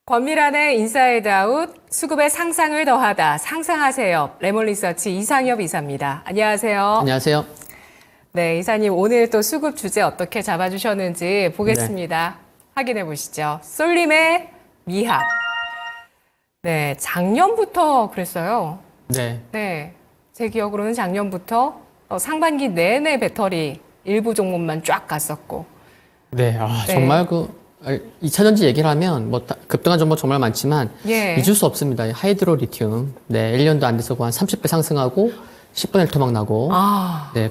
권미란의 인사이드 아웃, 수급의 상상을 더하다, 상상하세요. 레몬리서치 이상엽 이사입니다. 안녕하세요. 안녕하세요. 네, 이사님 오늘 또 수급 주제 어떻게 잡아주셨는지 보겠습니다. 네. 확인해 보시죠. 쏠림의 미합. 네, 작년부터 그랬어요. 네. 네, 제 기억으로는 작년부터 상반기 내내 배터리 일부 종목만 쫙 갔었고. 네, 정말 2차전지 얘기를 하면 뭐 급등한 종목 정말 많지만 잊을 수 없습니다. 하이드로 리튬. 네, 1년도 안 돼서 한 30배 상승하고 10분의 1 토막 나고. 네,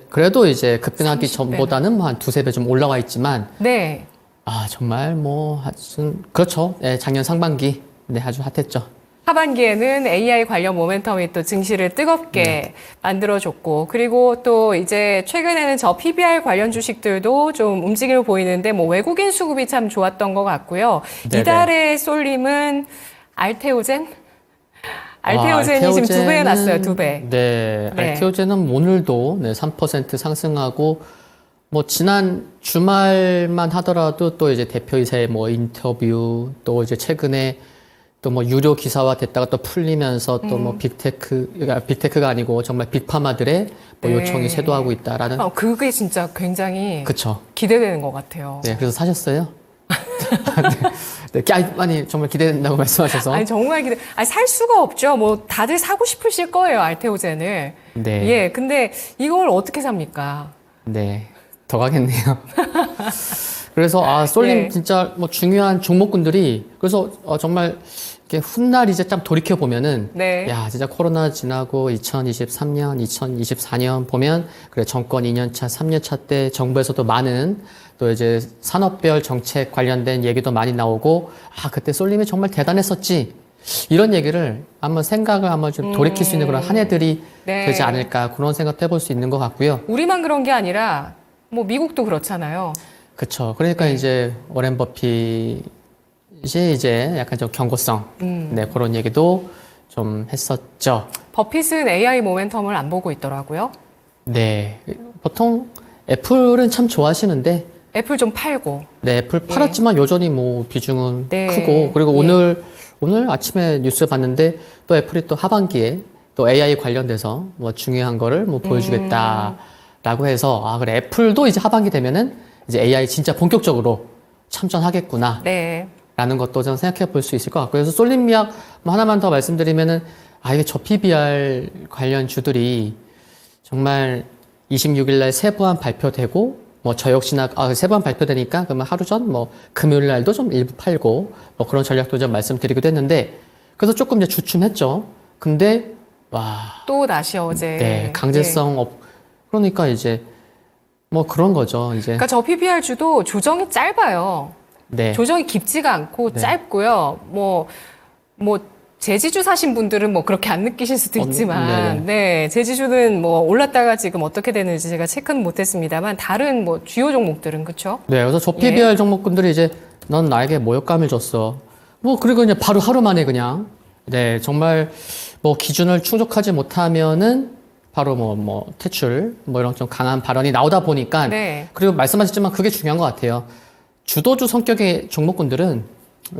그래도 이제 급등하기 30배는. 전보다는 뭐 한 두세 배 좀 올라와 있지만. 네. 정말 뭐 하여튼 그렇죠. 네, 작년 상반기 네, 아주 핫했죠. 하반기에는 AI 관련 모멘텀이 또 증시를 뜨겁게 만들어줬고, 그리고 또 이제 최근에는 저 PBR 관련 주식들도 좀 움직임을 보이는데, 뭐 외국인 수급이 참 좋았던 것 같고요. 네네. 이달의 쏠림은 알테오젠? 알테오젠이 지금 2배 났어요, 2배. 네, 알테오젠은 오늘도 3% 상승하고, 뭐 지난 주말만 하더라도 또 이제 대표이사의 뭐 인터뷰, 또 이제 최근에 또 뭐 유료 기사화 됐다가 또 풀리면서 또 뭐 빅테크가 아니고 정말 빅파마들의 뭐 요청이 쇄도하고 있다라는. 그게 진짜 굉장히 그쵸. 기대되는 것 같아요. 네, 그래서 사셨어요? 네, 아니 정말 기대된다고 말씀하셔서. 아니 정말 살 수가 없죠. 뭐 다들 사고 싶으실 거예요, 알테오젠을. 네. 예, 근데 이걸 어떻게 삽니까? 네, 더 가겠네요. 그래서 쏠림 진짜 뭐 중요한 종목군들이 그래서 정말 이렇게 훗날 이제 좀 돌이켜 보면은 야 진짜 코로나 지나고 2023년, 2024년 보면 그래 정권 2년차, 3년차 때 정부에서도 많은 또 이제 산업별 정책 관련된 얘기도 많이 나오고 그때 쏠림이 정말 대단했었지. 이런 얘기를 생각을 한번 좀 돌이킬 수 있는 그런 한 해들이 되지 않을까 그런 생각도 해볼 수 있는 것 같고요. 우리만 그런 게 아니라 뭐 미국도 그렇잖아요. 그렇죠. 그러니까 이제 워렌 버핏이 이제 약간 좀 경고성 그런 얘기도 좀 했었죠. 버핏은 AI 모멘텀을 안 보고 있더라고요. 네, 보통 애플은 참 좋아하시는데 애플 좀 팔고. 네, 애플 팔았지만 여전히 뭐 비중은 크고 그리고 오늘 아침에 뉴스 봤는데 또 애플이 또 하반기에 또 AI 관련돼서 뭐 중요한 거를 뭐 보여주겠다라고 해서 그래 애플도 이제 하반기 되면은 이제 AI 진짜 본격적으로 참전하겠구나. 라는 것도 좀 생각해 볼 수 있을 것 같고. 그래서 쏠림미약 뭐 하나만 더 말씀드리면은, 이게 저 PBR 관련 주들이 정말 26일 날 세부한 발표되고, 뭐 저 역시나, 세부한 발표되니까 그러면 하루 전, 뭐 금요일 날도 좀 일부 팔고, 뭐 그런 전략도 좀 말씀드리기도 했는데, 그래서 조금 이제 주춤했죠. 근데, 또 다시 어제. 네, 강제성 그러니까 이제, 뭐 그런 거죠, 이제. 그러니까 저 PBR 주도 조정이 짧아요. 네. 조정이 깊지가 않고 짧고요. 뭐 제지주 사신 분들은 뭐 그렇게 안 느끼실 수도 있지만, 제지주는 뭐 올랐다가 지금 어떻게 되는지 제가 체크는 못했습니다만 다른 뭐 주요 종목들은 그렇죠? 네, 그래서 저 PBR 종목군들이 이제 넌 나에게 모욕감을 줬어. 뭐 그리고 그냥 바로 하루 만에 그냥 정말 뭐 기준을 충족하지 못하면은. 바로 뭐 퇴출 뭐 이런 좀 강한 발언이 나오다 보니까 그리고 말씀하셨지만 그게 중요한 것 같아요. 주도주 성격의 종목군들은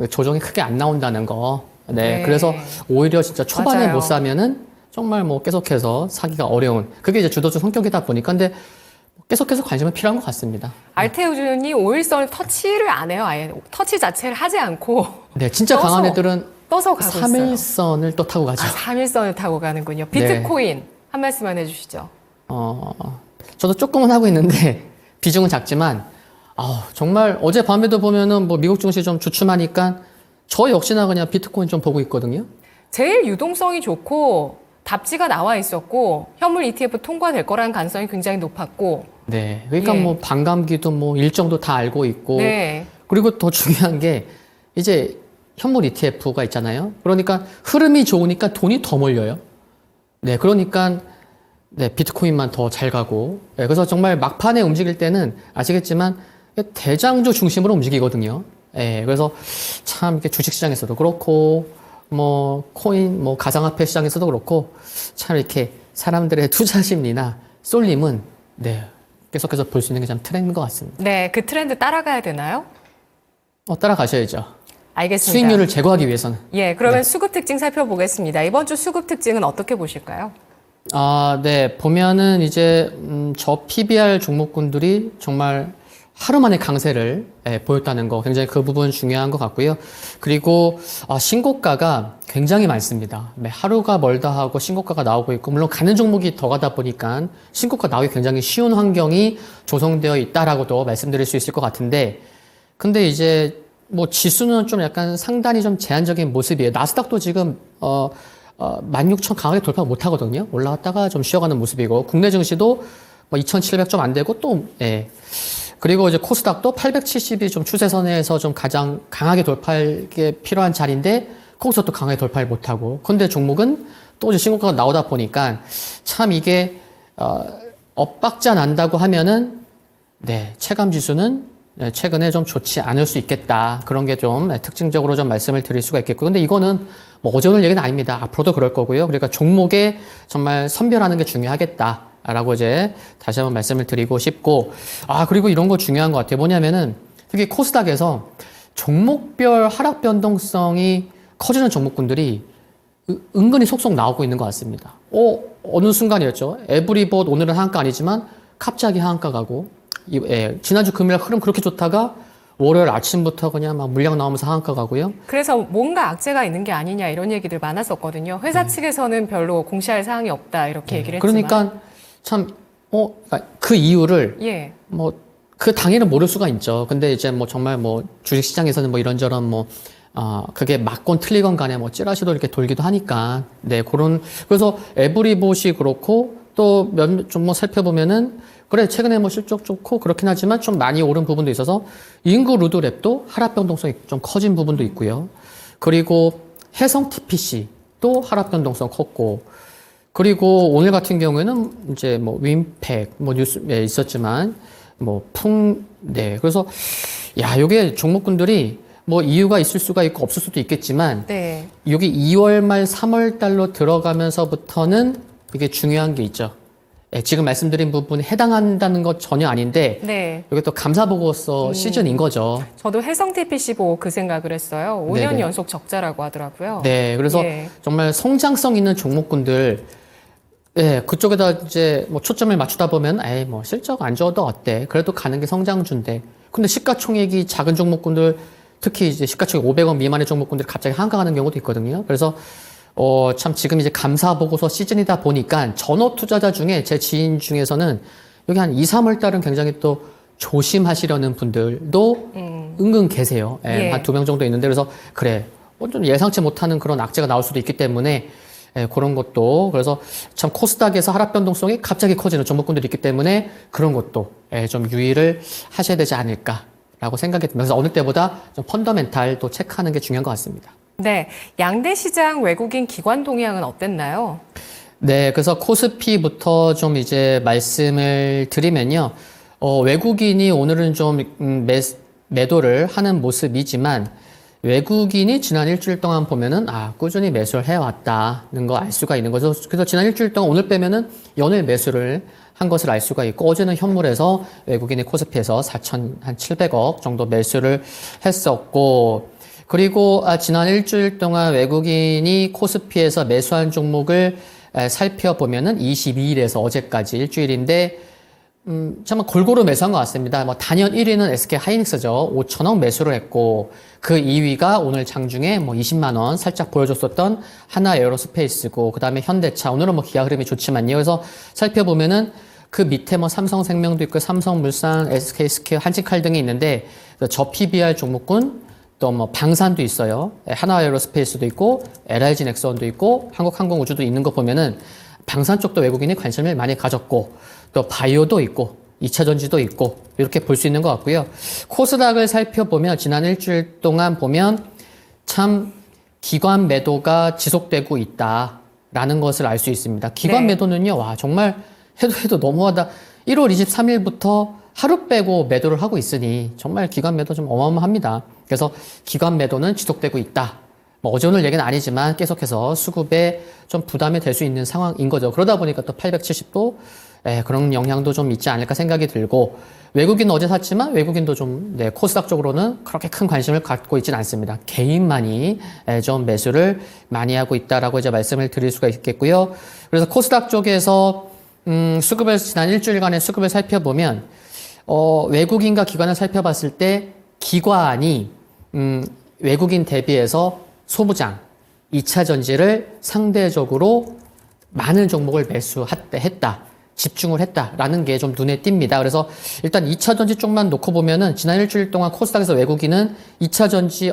조정이 크게 안 나온다는 거. 그래서 오히려 진짜 초반에 못 사면은 정말 뭐 계속해서 사기가 어려운 그게 이제 주도주 성격이다 보니까 근데 계속해서 관심은 필요한 것 같습니다. 알테오젠이 5일선을 터치를 안 해요. 아예 터치 자체를 하지 않고. 네, 진짜 강한 애들은 떠서 가고 3일선을 또 타고 가죠. 3일선을 타고 가는군요. 비트코인. 한 말씀만 해주시죠. 저도 조금은 하고 있는데 비중은 작지만 정말 어젯밤에도 보면은 뭐 미국 증시 좀 주춤하니까 저 역시나 그냥 비트코인 좀 보고 있거든요. 제일 유동성이 좋고 답지가 나와 있었고 현물 ETF 통과될 거라는 가능성이 굉장히 높았고. 네, 그러니까 뭐 반감기도 뭐 일정도 다 알고 있고. 그리고 더 중요한 게 이제 현물 ETF가 있잖아요. 그러니까 흐름이 좋으니까 돈이 더 몰려요. 네, 그러니까 비트코인만 더 잘 가고. 그래서 정말 막판에 움직일 때는 아시겠지만 대장주 중심으로 움직이거든요. 예, 그래서 참 이렇게 주식시장에서도 그렇고, 뭐, 코인, 뭐, 가상화폐 시장에서도 그렇고, 참 이렇게 사람들의 투자 심리나 쏠림은, 네, 계속해서 볼 수 있는 게 참 트렌드인 것 같습니다. 네, 그 트렌드 따라가야 되나요? 따라가셔야죠. 알겠습니다. 수익률을 제고하기 위해서는. 예, 그러면 수급 특징 살펴보겠습니다. 이번 주 수급 특징은 어떻게 보실까요? 네, 보면은 이제, 저 PBR 종목군들이 정말 하루 만에 강세를 보였다는 거 굉장히 그 부분 중요한 것 같고요. 그리고 신고가가 굉장히 많습니다. 하루가 멀다 하고 신고가가 나오고 있고 물론 가는 종목이 더 가다 보니까 신고가 나오기 굉장히 쉬운 환경이 조성되어 있다라고도 말씀드릴 수 있을 것 같은데 근데 이제 뭐 지수는 좀 약간 상단이 좀 제한적인 모습이에요. 나스닥도 지금 16,000 강하게 돌파 못 하거든요. 올라갔다가 좀 쉬어가는 모습이고 국내 증시도 뭐 2,700 좀 안 되고 또 그리고 이제 코스닥도 870이 좀 추세선에서 좀 가장 강하게 돌파하게 필요한 자리인데 거기서 또 강하게 돌파를 못하고 근데 종목은 또 이제 신고가가 나오다 보니까 참 이게 엇박자 난다고 하면은 네 체감 지수는 최근에 좀 좋지 않을 수 있겠다 그런 게 좀 특징적으로 좀 말씀을 드릴 수가 있겠고 근데 이거는 뭐 어제 오늘 얘기는 아닙니다. 앞으로도 그럴 거고요. 그러니까 종목에 정말 선별하는 게 중요하겠다. 라고 이제 다시 한번 말씀을 드리고 싶고 그리고 이런 거 중요한 것 같아요. 뭐냐면은 특히 코스닥에서 종목별 하락 변동성이 커지는 종목군들이 은근히 속속 나오고 있는 것 같습니다. 어느 순간이었죠. 에브리봇 오늘은 하한가 아니지만 갑자기 하한가 가고 지난주 금요일 흐름 그렇게 좋다가 월요일 아침부터 그냥 막 물량 나오면서 하한가 가고요. 그래서 뭔가 악재가 있는 게 아니냐 이런 얘기들 많았었거든요. 회사 측에서는 별로 공시할 사항이 없다 이렇게 얘기를 했지만 그러니까 참, 그러니까 그 이유를, 그 당일은 모를 수가 있죠. 근데 이제 뭐 정말 뭐 주식시장에서는 뭐 이런저런 그게 맞건 틀리건 간에 뭐 찌라시도 이렇게 돌기도 하니까, 네, 그래서 에브리봇이 그렇고, 또 좀 뭐 살펴보면은, 그래, 최근에 뭐 실적 좋고 그렇긴 하지만 좀 많이 오른 부분도 있어서, 인구 루드랩도 하락 변동성이 좀 커진 부분도 있고요. 그리고 해성 TPC도 하락 변동성 컸고, 그리고 오늘 같은 경우에는 이제 뭐 윈팩 뭐 뉴스에 있었지만 그래서 요게 종목군들이 뭐 이유가 있을 수가 있고 없을 수도 있겠지만 여기 2월 말 3월 달로 들어가면서부터는 이게 중요한 게 있죠. 지금 말씀드린 부분에 해당한다는 것 전혀 아닌데 이게 또 감사보고서 시즌인 거죠. 저도 해성 TPC 보고 그 생각을 했어요. 5년 네네. 연속 적자라고 하더라고요. 네, 그래서 정말 성장성 있는 종목군들 그쪽에다 이제 뭐 초점을 맞추다 보면, 뭐 실적 안 좋아도 어때? 그래도 가는 게 성장주인데. 근데 시가총액이 작은 종목군들, 특히 이제 시가총액 500원 미만의 종목군들이 갑자기 한강하는 경우도 있거든요. 그래서, 참 지금 이제 감사보고서 시즌이다 보니까 전업 투자자 중에 제 지인 중에서는 여기 한 2, 3월 달은 굉장히 또 조심하시려는 분들도 은근 계세요. 한 2명 정도 있는데 그래서 그래. 좀 예상치 못하는 그런 악재가 나올 수도 있기 때문에 그런 것도 그래서 참 코스닥에서 하락 변동성이 갑자기 커지는 종목군들이 있기 때문에 그런 것도 좀 유의를 하셔야 되지 않을까라고 생각이 듭니다. 그래서 어느 때보다 좀 펀더멘탈 또 체크하는 게 중요한 것 같습니다. 네, 양대 시장 외국인 기관 동향은 어땠나요? 네, 그래서 코스피부터 좀 이제 말씀을 드리면요. 외국인이 오늘은 좀 매도를 하는 모습이지만 외국인이 지난 일주일 동안 보면은 꾸준히 매수를 해왔다는 거 알 수가 있는 거죠. 그래서 지난 일주일 동안 오늘 빼면은 연일 매수를 한 것을 알 수가 있고 어제는 현물에서 외국인이 코스피에서 4,700억 정도 매수를 했었고 그리고 지난 일주일 동안 외국인이 코스피에서 매수한 종목을 살펴보면은 22일에서 어제까지 일주일인데 정말 골고루 매수한 것 같습니다. 단연 1위는 SK 하이닉스죠. 5천억 매수를 했고, 그 2위가 오늘 장중에 20만원 살짝 보여줬었던 하나 에어로스페이스고, 그 다음에 현대차. 오늘은 기아 흐름이 좋지만요. 그래서 살펴보면은 그 밑에 삼성생명도 있고, 삼성물산, SK스퀘어, 한진칼 등이 있는데, 저 PBR 종목군, 또 방산도 있어요. 하나 에어로스페이스도 있고, LIG 넥스원도 있고, 한국항공우주도 있는 거 보면은, 방산 쪽도 외국인이 관심을 많이 가졌고 또 바이오도 있고 2차 전지도 있고 이렇게 볼 수 있는 것 같고요. 코스닥을 살펴보면 지난 일주일 동안 보면 참 기관 매도가 지속되고 있다라는 것을 알 수 있습니다. 기관 매도는요. 정말 해도 너무하다. 1월 23일부터 하루 빼고 매도를 하고 있으니 정말 기관 매도 좀 어마어마합니다. 그래서 기관 매도는 지속되고 있다. 뭐 어제 오늘 얘기는 아니지만 계속해서 수급에 좀 부담이 될 수 있는 상황인 거죠. 그러다 보니까 또 870도 그런 영향도 좀 있지 않을까 생각이 들고, 외국인 어제 샀지만 외국인도 좀 코스닥 쪽으로는 그렇게 큰 관심을 갖고 있지는 않습니다. 개인만이 좀 매수를 많이 하고 있다라고 이제 말씀을 드릴 수가 있겠고요. 그래서 코스닥 쪽에서 수급을 지난 일주일간의 수급을 살펴보면 외국인과 기관을 살펴봤을 때 기관이 외국인 대비해서 소부장, 2차 전지를 상대적으로 많은 종목을 매수했다, 집중을 했다라는 게 좀 눈에 띕니다. 그래서 일단 2차 전지 쪽만 놓고 보면은 지난 일주일 동안 코스닥에서 외국인은 2차 전지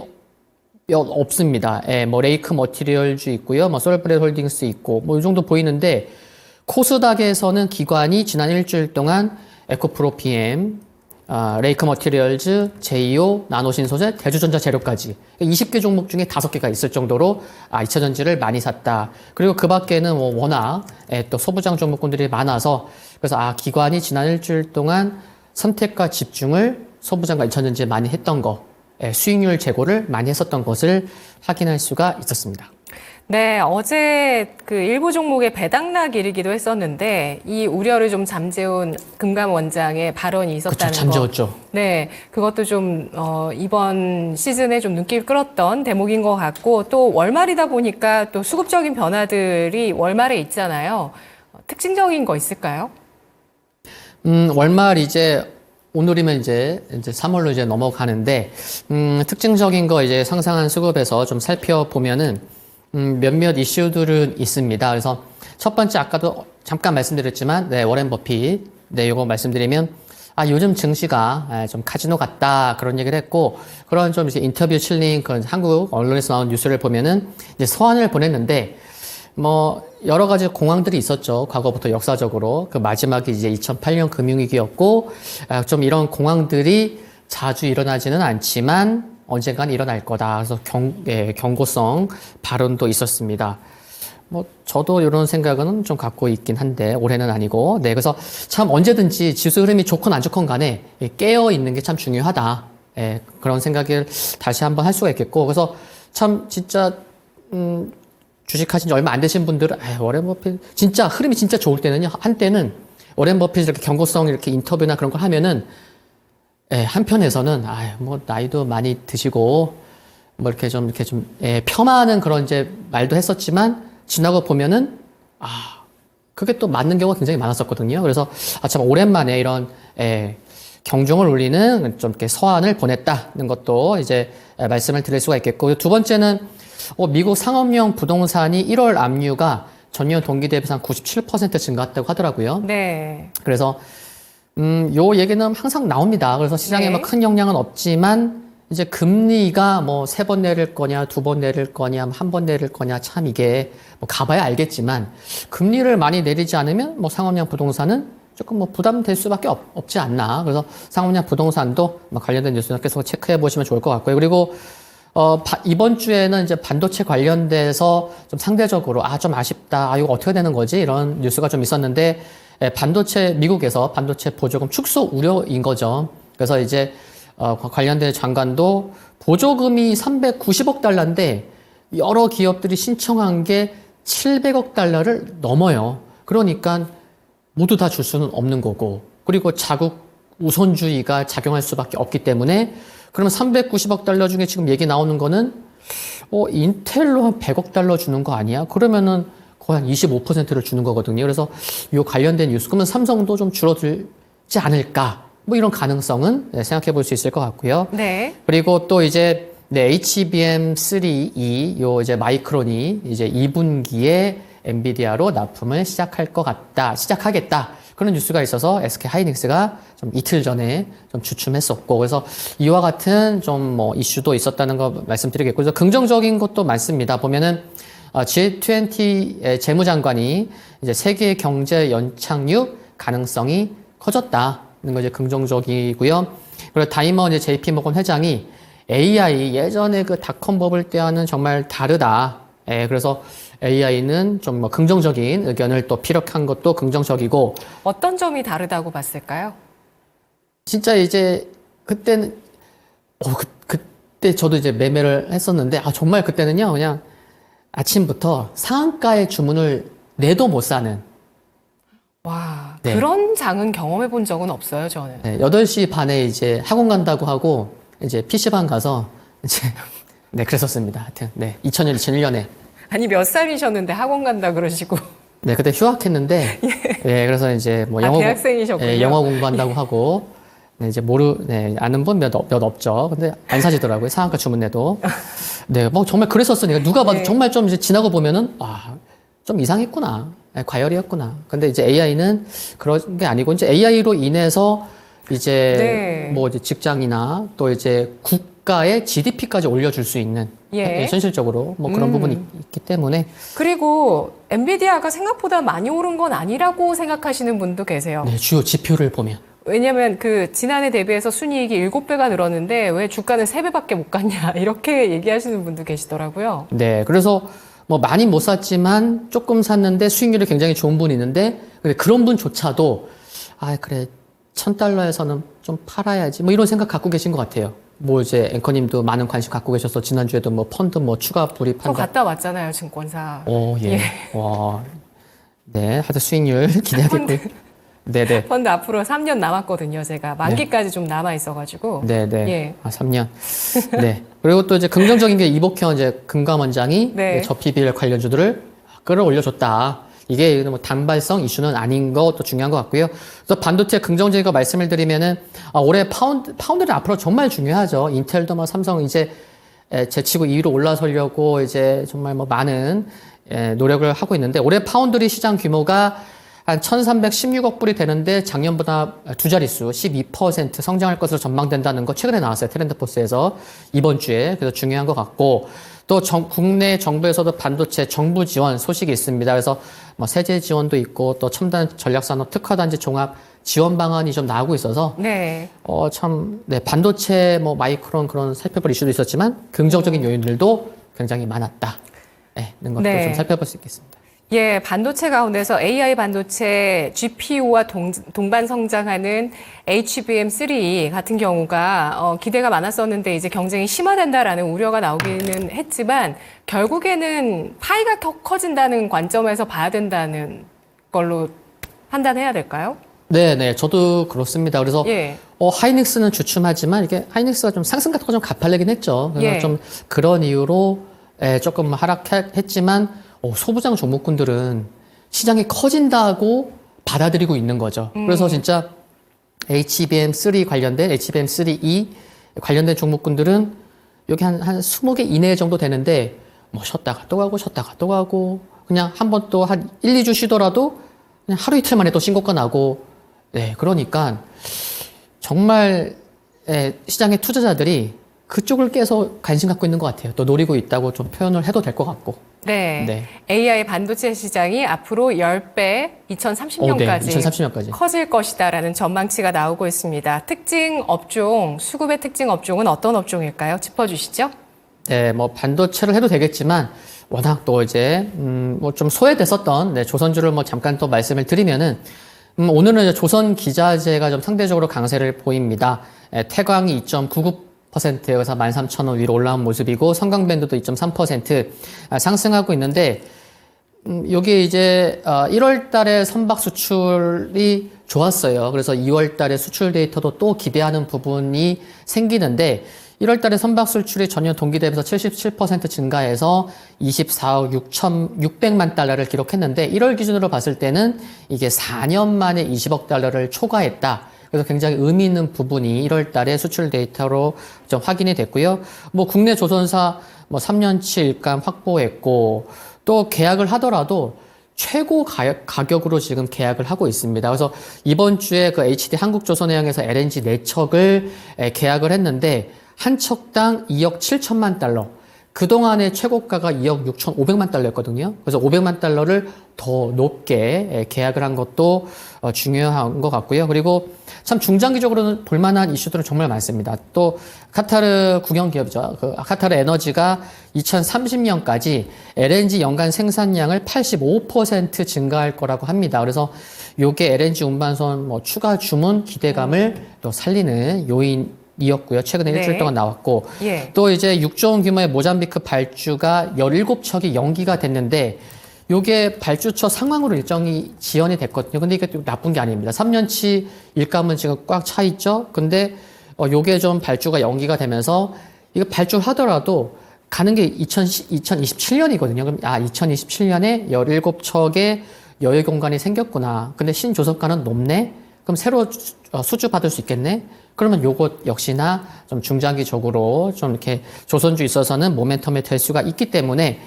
없습니다. 뭐 레이크 머티리얼즈 있고요, 뭐 솔브레드 홀딩스 있고 뭐 이 정도 보이는데, 코스닥에서는 기관이 지난 일주일 동안 에코프로 PM, 레이크 머티리얼즈, 제이오, 나노신소재, 대주전자 재료까지 20개 종목 중에 5개가 있을 정도로 2차 전지를 많이 샀다. 그리고 그 밖에는 뭐 워낙 또 소부장 종목군들이 많아서, 그래서 기관이 지난 일주일 동안 선택과 집중을 소부장과 2차 전지에 많이 했던 거, 수익률 제고를 많이 했었던 것을 확인할 수가 있었습니다. 네, 어제 그 일부 종목의 배당락 일이기도 했었는데 이 우려를 좀 잠재운 금감 원장의 발언이 있었다는 그쵸, 잠재웠죠. 네, 그것도 좀 이번 시즌에 좀 눈길 끌었던 대목인 것 같고, 또 월말이다 보니까 또 수급적인 변화들이 월말에 있잖아요. 특징적인 거 있을까요? 월말 이제 오늘이면 이제 3월로 이제 넘어가는데, 특징적인 거 이제 상상한 수급에서 좀 살펴보면은 몇몇 이슈들은 있습니다. 그래서 첫 번째, 아까도 잠깐 말씀드렸지만, 워렌 버핏, 요거 말씀드리면, 요즘 증시가 좀 카지노 같다, 그런 얘기를 했고, 그런 좀 이제 인터뷰 실린 그런 한국 언론에서 나온 뉴스를 보면은 이제 서한을 보냈는데, 뭐 여러 가지 공황들이 있었죠. 과거부터 역사적으로. 그 마지막이 이제 2008년 금융위기였고, 좀 이런 공황들이 자주 일어나지는 않지만 언젠간 일어날 거다. 그래서 경고성 발언도 있었습니다. 뭐 저도 이런 생각은 좀 갖고 있긴 한데 올해는 아니고, 그래서 참 언제든지 지수 흐름이 좋건 안 좋건 간에 깨어 있는 게 참 중요하다. 그런 생각을 다시 한번 할 수가 있겠고, 그래서 참 진짜 주식하신 지 얼마 안 되신 분들은 워렌 버핏 진짜 흐름이 진짜 좋을 때는요, 한때는 워렌 버핏 이렇게 경고성 이렇게 인터뷰나 그런 걸 하면은 한편에서는 뭐 나이도 많이 드시고 뭐 이렇게 좀 폄하하는 그런 이제 말도 했었지만, 지나고 보면은 그게 또 맞는 경우가 굉장히 많았었거든요. 그래서 참 오랜만에 이런 경종을 울리는 좀 이렇게 서한을 보냈다는 것도 이제 말씀을 드릴 수가 있겠고, 두 번째는 미국 상업용 부동산이 1월 압류가 전년 동기 대비 한 97% 증가했다고 하더라고요. 네. 그래서 요 얘기는 항상 나옵니다. 그래서 시장에 뭐 큰 영향은 없지만, 이제 금리가 뭐 3번 내릴 거냐, 2번 내릴 거냐, 1번 내릴 거냐, 참 이게 뭐 가봐야 알겠지만, 금리를 많이 내리지 않으면 뭐 상업용 부동산은 조금 뭐 부담될 수밖에 없지 않나. 그래서 상업용 부동산도 뭐 관련된 뉴스는 계속 체크해 보시면 좋을 것 같고요. 그리고 이번 주에는 이제 반도체 관련돼서 좀 상대적으로 좀 아쉽다, 이거 어떻게 되는 거지, 이런 뉴스가 좀 있었는데, 미국에서 반도체 보조금 축소 우려인 거죠. 그래서 이제 관련된 장관도 보조금이 390억 달러인데 여러 기업들이 신청한 게 700억 달러를 넘어요. 그러니까 모두 다 줄 수는 없는 거고, 그리고 자국 우선주의가 작용할 수밖에 없기 때문에, 그러면 390억 달러 중에 지금 얘기 나오는 거는 인텔로 한 100억 달러 주는 거 아니야? 그러면은 거의 한 25%를 주는 거거든요. 그래서 이 관련된 뉴스, 그러면 삼성도 좀 줄어들지 않을까? 뭐 이런 가능성은 생각해 볼 수 있을 것 같고요. 네. 그리고 또 이제 HBM3E 요 이제 마이크론이 이제 2분기에 엔비디아로 납품을 시작하겠다. 그런 뉴스가 있어서 SK 하이닉스가 좀 이틀 전에 좀 주춤했었고, 그래서 이와 같은 좀 뭐 이슈도 있었다는 거 말씀드리겠고, 그래서 긍정적인 것도 많습니다. 보면은 G20 재무장관이 이제 세계 경제 연착륙 가능성이 커졌다는 거 이제 긍정적이고요. 그리고 다이먼 이제 JP 모건 회장이 AI 예전에 그 닷컴 버블 때와는 정말 다르다. 그래서 AI는 좀 뭐 긍정적인 의견을 또 피력한 것도 긍정적이고. 어떤 점이 다르다고 봤을까요? 진짜 이제 그때는 그때 저도 이제 매매를 했었는데 정말 그때는요 그냥 아침부터 상한가의 주문을 내도 못 사는. 와, 네. 그런 장은 경험해 본 적은 없어요, 저는. 네, 8시 반에 이제 학원 간다고 하고 이제 PC방 가서 이제 네 그랬었습니다. 하여튼 네 2000년 2001년에 아니, 몇 살이셨는데 학원 간다 그러시고. 네 그때 휴학했는데 예 그래서 이제 뭐 영어 대학생이셨군요. 예, 영어 공부한다고 하고 네, 이제 아는 분 몇 없죠. 근데 안 사지더라고요. 상한가 주문 내도. 네, 뭐 정말 그랬었으니까 누가 봐도 네. 정말 좀 이제 지나고 보면은 좀 이상했구나. 과열이었구나. 근데 이제 AI는 그런 게 아니고 이제 AI로 인해서 이제 네. 뭐 이제 직장이나 또 이제 국가의 GDP까지 올려줄 수 있는 예. 현실적으로 뭐 그런 부분이 있기 때문에 그리고 엔비디아가 생각보다 많이 오른 건 아니라고 생각하시는 분도 계세요. 네, 주요 지표를 보면 왜냐면 그 지난해 대비해서 순이익이 7배가 늘었는데 왜 주가는 3배밖에 못 갔냐 이렇게 얘기하시는 분도 계시더라고요. 네, 그래서 뭐 많이 못 샀지만 조금 샀는데 수익률이 굉장히 좋은 분이 있는데 근데 그런 분조차도 그래 $1,000에서는 좀 팔아야지 뭐 이런 생각 갖고 계신 것 같아요. 뭐 이제 앵커님도 많은 관심 갖고 계셔서 지난주에도 뭐 펀드 뭐 추가 또 불입한다. 갔다 왔잖아요, 증권사. 예. 와. 네, 하여튼 수익률 기대하겠고요. 네네. 펀드 앞으로 3년 남았거든요, 제가. 만기까지 좀 남아 있어가지고. 네네. 예. 3년. 네. 그리고 또 이제 긍정적인 게 이복현 이제 금감원장이 네. 저PBR 관련주들을 끌어올려줬다. 이게 뭐 단발성 이슈는 아닌 것도 중요한 것 같고요. 또 반도체 긍정적인 거 말씀을 드리면은 올해 파운드는 앞으로 정말 중요하죠. 인텔도 뭐 삼성 이제 제치고 2위로 올라서려고 이제 정말 뭐 많은 노력을 하고 있는데 올해 파운드리 시장 규모가 한 1,316억 불이 되는데 작년보다 두 자릿수 12% 성장할 것으로 전망된다는 거 최근에 나왔어요. 트렌드포스에서 이번 주에. 그래서 중요한 것 같고 또 국내 정부에서도 반도체 정부 지원 소식이 있습니다. 그래서 뭐 세제 지원도 있고 또 첨단 전략산업 특화단지 종합 지원 방안이 좀 나오고 있어서 네. 반도체 뭐 마이크론 그런 살펴볼 이슈도 있었지만 긍정적인 요인들도 굉장히 많았다. 는 것도 네. 좀 살펴볼 수 있겠습니다. 예, 반도체 가운데서 AI 반도체 GPU와 동반 성장하는 HBM3 같은 경우가 기대가 많았었는데 이제 경쟁이 심화된다라는 우려가 나오기는 했지만 결국에는 파이가 커진다는 관점에서 봐야 된다는 걸로 판단해야 될까요? 네, 저도 그렇습니다. 그래서 예. 하이닉스는 주춤하지만 이게 하이닉스가 좀 상승 같은 거 좀 가팔르긴 했죠. 그래서 예. 좀 그런 이유로 조금 하락했지만 소부장 종목군들은 시장이 커진다고 받아들이고 있는 거죠. 그래서 진짜 HBM3 관련된 HBM3E 관련된 종목군들은 여기 한 20개 이내 정도 되는데 뭐 쉬었다가 또 가고 쉬었다가 또 가고 그냥 한 번 또 한 1, 2주 쉬더라도 그냥 하루 이틀 만에 또 신고가 나고 그러니까 정말 시장의 투자자들이 그쪽을 깨서 관심 갖고 있는 것 같아요. 또 노리고 있다고 좀 표현을 해도 될 것 같고. 네. AI 반도체 시장이 앞으로 10배 2030년까지 2030년까지 커질 것이다라는 전망치가 나오고 있습니다. 특징 업종, 수급의 특징 업종은 어떤 업종일까요? 짚어주시죠. 네, 뭐 반도체를 해도 되겠지만 워낙 또 이제 뭐 좀 소외됐었던 조선주를 뭐 잠깐 또 말씀을 드리면은 오늘은 이제 조선 기자재가 좀 상대적으로 강세를 보입니다. 태광이 2.99%에서 13,000원 위로 올라온 모습이고 성강밴드도 2.3% 상승하고 있는데 여기 이제 1월 달에 선박 수출이 좋았어요. 그래서 2월 달에 수출 데이터도 또 기대하는 부분이 생기는데 1월 달에 선박 수출이 전년 동기 대비해서 77% 증가해서 24억 6,600만 달러를 기록했는데 1월 기준으로 봤을 때는 이게 4년 만에 20억 달러를 초과했다. 그래서 굉장히 의미 있는 부분이 1월 달에 수출 데이터로 좀 확인이 됐고요. 뭐 국내 조선사 뭐 3년치 일감 확보했고 또 계약을 하더라도 최고 가격으로 지금 계약을 하고 있습니다. 그래서 이번 주에 그 HD 한국조선해양에서 LNG 4척을 계약을 했는데 한 척당 2억 7천만 달러. 그동안의 최고가가 2억 6,500만 달러였거든요. 그래서 500만 달러를 더 높게 계약을 한 것도 중요한 것 같고요. 그리고 참 중장기적으로는 볼만한 이슈들은 정말 많습니다. 또 카타르 국영기업이죠. 그 카타르 에너지가 2030년까지 LNG 연간 생산량을 85% 증가할 거라고 합니다. 그래서 요게 LNG 운반선 뭐 추가 주문 기대감을 또 살리는 요인이었고요. 최근에 네. 일주일 동안 나왔고 예. 또 이제 6조 원 규모의 모잠비크 발주가 17척이 연기가 됐는데 요게 발주처 상황으로 일정이 지연이 됐거든요. 근데 이게 또 나쁜 게 아닙니다. 3년치 일감은 지금 꽉 차 있죠. 근데 요게 좀 발주가 연기가 되면서 이거 발주하더라도 가는 게 2027년이거든요. 그럼 2027년에 17척의 여유 공간이 생겼구나. 근데 신조선가는 높네. 그럼 새로 수주 받을 수 있겠네. 그러면 요것 역시나 좀 중장기적으로 좀 이렇게 조선주 있어서는 모멘텀이 될 수가 있기 때문에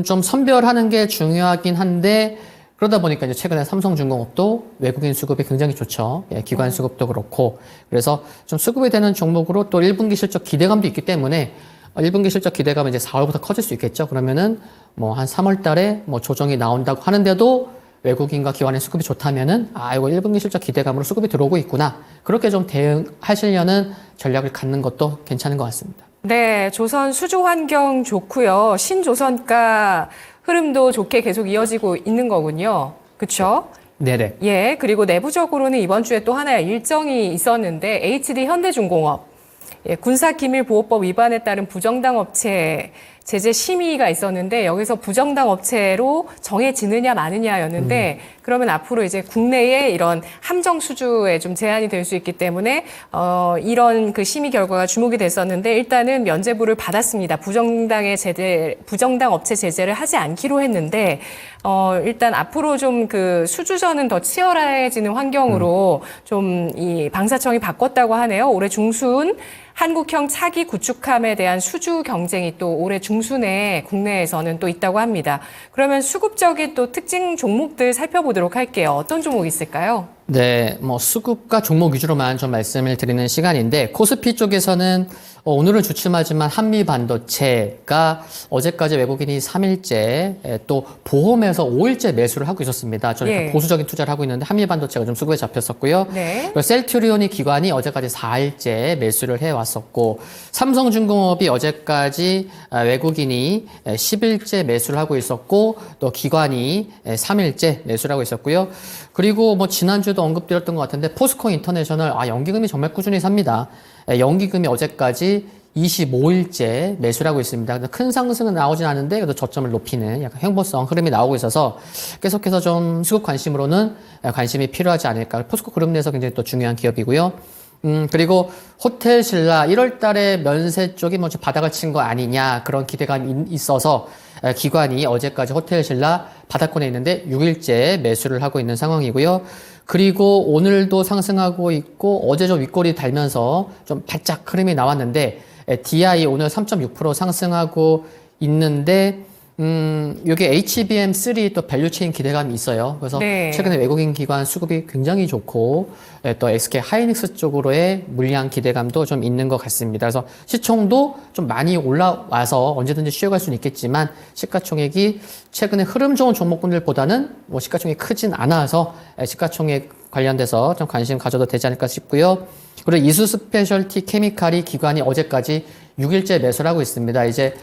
좀 선별하는 게 중요하긴 한데 그러다 보니까 이제 최근에 삼성중공업도 외국인 수급이 굉장히 좋죠. 예, 기관 수급도 그렇고 그래서 좀 수급이 되는 종목으로 또 1분기 실적 기대감도 있기 때문에 1분기 실적 기대감은 이제 4월부터 커질 수 있겠죠. 그러면은 뭐 한 3월 달에 뭐 조정이 나온다고 하는데도 외국인과 기관의 수급이 좋다면은 이거 1분기 실적 기대감으로 수급이 들어오고 있구나. 그렇게 좀 대응하시려는 전략을 갖는 것도 괜찮은 것 같습니다. 네, 조선 수주 환경 좋고요. 신조선가 흐름도 좋게 계속 이어지고 있는 거군요. 그렇죠? 네네. 예, 그리고 내부적으로는 이번 주에 또 하나의 일정이 있었는데 HD 현대중공업 군사기밀보호법 위반에 따른 부정당 업체 제재 심의가 있었는데 여기서 부정당 업체로 정해지느냐 마느냐였는데 그러면 앞으로 이제 국내에 이런 함정 수주에 좀 제한이 될 수 있기 때문에 이런 그 심의 결과가 주목이 됐었는데 일단은 면제부를 받았습니다. 부정당 업체 제재를 하지 않기로 했는데 일단 앞으로 좀 그 수주전은 더 치열해지는 환경으로 좀 이 방사청이 바꿨다고 하네요. 올해 중순 한국형 차기 구축함에 대한 수주 경쟁이 또 올해 중순에 국내에서는 또 있다고 합니다. 그러면 수급적인 또 특징 종목들 살펴보도록 할게요. 어떤 종목이 있을까요? 네, 뭐 수급과 종목 위주로만 좀 말씀을 드리는 시간인데 코스피 쪽에서는 오늘은 주춤하지만 한미반도체가 어제까지 외국인이 3일째 또 보험에서 5일째 매수를 하고 있었습니다. 저는 예. 보수적인 투자를 하고 있는데 한미반도체가 좀 수급에 잡혔었고요. 네. 그리고 셀트리온이 기관이 어제까지 4일째 매수를 해왔었고 삼성중공업이 어제까지 외국인이 10일째 매수를 하고 있었고 또 기관이 3일째 매수를 하고 있었고요. 그리고 뭐 지난주에도 언급드렸던 것 같은데 포스코 인터내셔널 연기금이 정말 꾸준히 삽니다. 연기금이 어제까지 25일째 매수를 하고 있습니다. 큰 상승은 나오진 않는데 그래도 저점을 높이는 약간 횡보성 흐름이 나오고 있어서 계속해서 좀 수급 관심으로는 관심이 필요하지 않을까. 포스코 그룹 내에서 굉장히 또 중요한 기업이고요. 그리고 호텔신라 1월 달에 면세 쪽이 뭐 좀 바닥을 친 거 아니냐 그런 기대감이 있어서 기관이 어제까지 호텔신라 바닥권에 있는데 6일째 매수를 하고 있는 상황이고요. 그리고 오늘도 상승하고 있고 어제 좀 윗골이 달면서 좀 바짝 흐름이 나왔는데 DI 오늘 3.6% 상승하고 있는데 요게 HBM3 또 밸류체인 기대감이 있어요. 그래서 네. 최근에 외국인 기관 수급이 굉장히 좋고 또 SK 하이닉스 쪽으로의 물량 기대감도 좀 있는 것 같습니다. 그래서 시총도 좀 많이 올라와서 언제든지 쉬어갈 수는 있겠지만 시가총액이 최근에 흐름 좋은 종목군들보다는 뭐 시가총액이 크진 않아서 시가총액 관련돼서 좀 관심 가져도 되지 않을까 싶고요. 그리고 이수 스페셜티 케미칼이 기관이 어제까지 6일째 매수를 하고 있습니다. 이제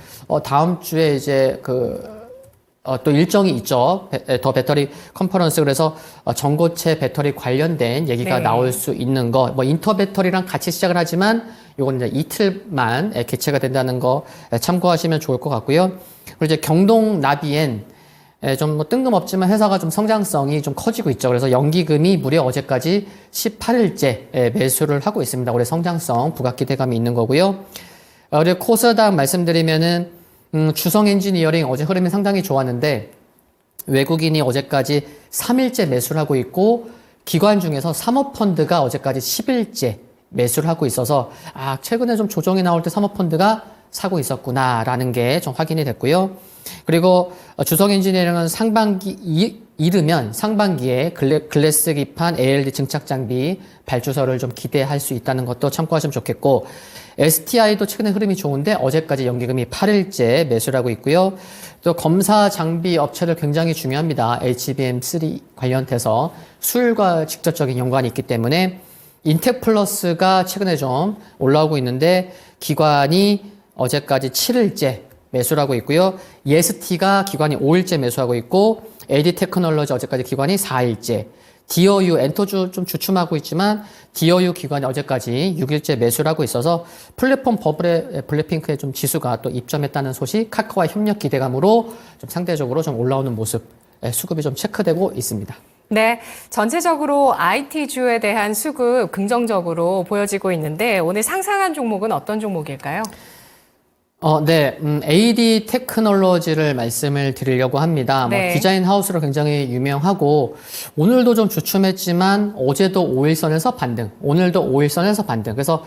다음 주에 이제 또 일정이 있죠. 더 배터리 컨퍼런스. 그래서 전고체 배터리 관련된 얘기가 네. 나올 수 있는 거. 뭐 인터 배터리랑 같이 시작을 하지만 요건 이제 이틀만 개최가 된다는 거 참고하시면 좋을 것 같고요. 그리고 이제 경동 나비엔 좀 뭐 뜬금없지만 회사가 좀 성장성이 좀 커지고 있죠. 그래서 연기금이 무려 어제까지 18일째 매수를 하고 있습니다. 올해 성장성 부각 기대감이 있는 거고요. 그리고 코스닥 말씀드리면은 주성 엔지니어링 어제 흐름이 상당히 좋았는데 외국인이 어제까지 3일째 매수를 하고 있고 기관 중에서 사모펀드가 어제까지 10일째 매수를 하고 있어서 최근에 좀 조정이 나올 때 사모펀드가 사고 있었구나라는 게 좀 확인이 됐고요. 그리고 주성 엔지니어링은 이르면 상반기에 글래스 기판 ALD 증착 장비 발주서를 좀 기대할 수 있다는 것도 참고하시면 좋겠고 STI도 최근에 흐름이 좋은데 어제까지 연기금이 8일째 매수를 하고 있고요. 또 검사 장비 업체들 굉장히 중요합니다. HBM3 관련돼서 수율과 직접적인 연관이 있기 때문에 인텍플러스가 최근에 좀 올라오고 있는데 기관이 어제까지 7일째 매수를 하고 있고요. 예스티가 기관이 5일째 매수하고 있고 AD 테크놀로지 어제까지 기관이 4일째. 디어유, 엔터주 좀 주춤하고 있지만 디어유 기관이 어제까지 6일째 매수를 하고 있어서 플랫폼 버블의 블랙핑크의 좀 지수가 또 입점했다는 소식, 카카오와 협력 기대감으로 좀 상대적으로 좀 올라오는 모습, 수급이 좀 체크되고 있습니다. 네, 전체적으로 IT주에 대한 수급 긍정적으로 보여지고 있는데 오늘 상승한 종목은 어떤 종목일까요? 네, AD 테크놀로지를 말씀을 드리려고 합니다. 네. 디자인 하우스로 굉장히 유명하고, 오늘도 좀 주춤했지만, 어제도 5일선에서 반등, 오늘도 5일선에서 반등. 그래서,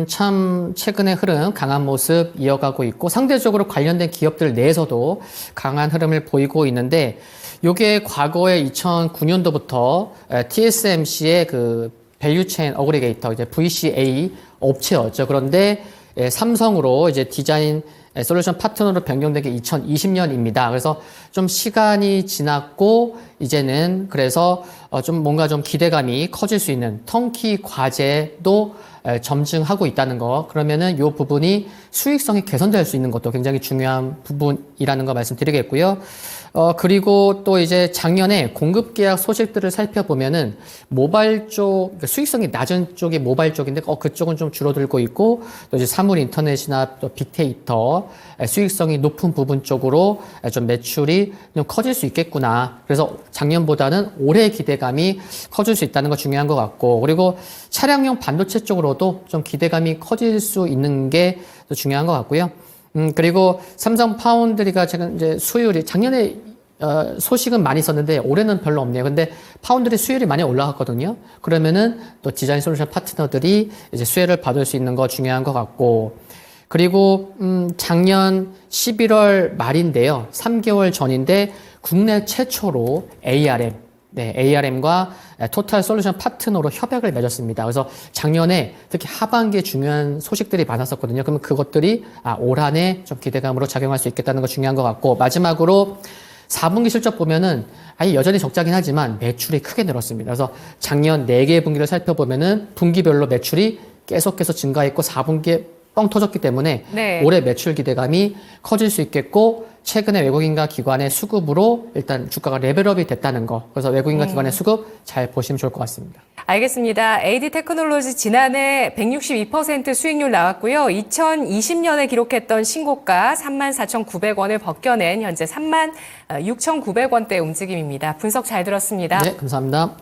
참, 최근의 흐름, 강한 모습 이어가고 있고, 상대적으로 관련된 기업들 내에서도 강한 흐름을 보이고 있는데, 요게 과거에 2009년도부터 TSMC의 그 밸류체인 어그리게이터, 이제 VCA 업체였죠. 그런데 삼성으로 이제 디자인 솔루션 파트너로 변경된 게 2020년입니다. 그래서 좀 시간이 지났고 이제는 그래서 좀 뭔가 좀 기대감이 커질 수 있는 턴키 과제도 점증하고 있다는 거. 그러면은 이 부분이 수익성이 개선될 수 있는 것도 굉장히 중요한 부분이라는 거 말씀드리겠고요. 그리고 또 이제 작년에 공급 계약 소식들을 살펴보면은 모바일 쪽, 그러니까 수익성이 낮은 쪽이 모바일 쪽인데, 그쪽은 좀 줄어들고 있고, 또 이제 사물 인터넷이나 또 빅데이터, 수익성이 높은 부분 쪽으로 좀 매출이 좀 커질 수 있겠구나. 그래서 작년보다는 올해 기대감이 커질 수 있다는 거 중요한 것 같고, 그리고 차량용 반도체 쪽으로도 좀 기대감이 커질 수 있는 게 또 중요한 것 같고요. 그리고 삼성 파운드리가 지금 이제 수율이 작년에 소식은 많이 있었는데 올해는 별로 없네요. 근데 파운드리 수율이 많이 올라갔거든요. 그러면은 또 디자인 솔루션 파트너들이 이제 수혜를 받을 수 있는 거 중요한 것 같고, 그리고 작년 11월 말인데요. 3개월 전인데 국내 최초로 ARM과 토탈 솔루션 파트너로 협약을 맺었습니다. 그래서 작년에 특히 하반기에 중요한 소식들이 많았었거든요. 그러면 그것들이 올 한 해 좀 기대감으로 작용할 수 있겠다는 거 중요한 것 같고, 마지막으로 4분기 실적 보면은 여전히 적자긴 하지만 매출이 크게 늘었습니다. 그래서 작년 4개의 분기를 살펴보면은 분기별로 매출이 계속해서 증가했고 4분기에 뻥 터졌기 때문에 네. 올해 매출 기대감이 커질 수 있겠고, 최근에 외국인과 기관의 수급으로 일단 주가가 레벨업이 됐다는 거. 그래서 외국인과 기관의 수급 잘 보시면 좋을 것 같습니다. 알겠습니다. AD 테크놀로지 지난해 162% 수익률 나왔고요. 2020년에 기록했던 신고가 34,900원을 벗겨낸 현재 36,900원대 움직임입니다. 분석 잘 들었습니다. 네, 감사합니다.